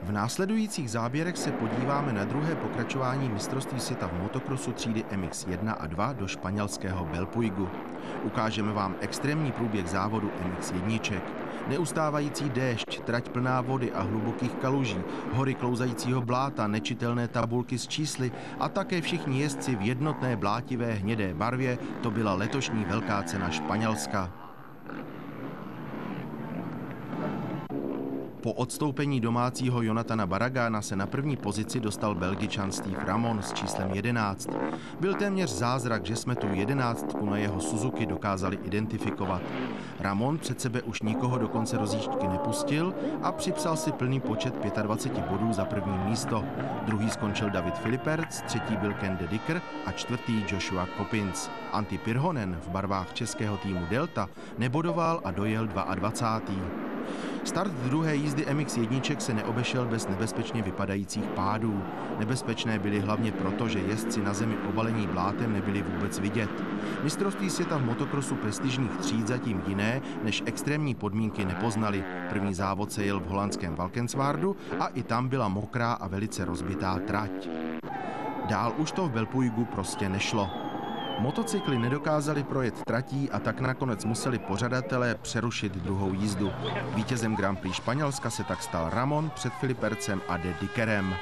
V následujících záběrech se podíváme na druhé pokračování mistrovství světa v motokrosu třídy MX1 a 2 do španělského Belpuigu. Ukážeme vám extrémní průběh závodu MX1. Neustávající déšť, trať plná vody a hlubokých kaluží, hory klouzajícího bláta, nečitelné tabulky s čísly a také všichni jezdci v jednotné blátivé hnědé barvě, to byla letošní velká cena Španělska. Po odstoupení domácího Jonatana Barragana se na první pozici dostal Belgičan Steve Ramon s číslem 11. Byl téměř zázrak, že jsme tu 11 na jeho Suzuki dokázali identifikovat. Ramon před sebe už nikoho do konce rozjížďky nepustil a připsal si plný počet 25 bodů za první místo. Druhý skončil David Filiperc, třetí byl Ken de Dicker a čtvrtý Joshua Kopins. Antti Pirhonen v barvách českého týmu Delta nebodoval a dojel 22. Start druhé jízdy MX1 se neobešel bez nebezpečně vypadajících pádů. Nebezpečné byly hlavně proto, že jezdci na zemi obalení blátem nebyli vůbec vidět. Mistrovství světa v motokrosu prestižních tříd zatím jiné než extrémní podmínky nepoznali. První závod se jel v holandském Valkenswaardu a i tam byla mokrá a velice rozbitá trať. Dál už to v Belpuigu prostě nešlo. Motocykly nedokázali projet tratí a tak nakonec museli pořadatelé přerušit druhou jízdu. Vítězem Grand Prix Španělska se tak stal Ramon před Filipercem a de Dickerem.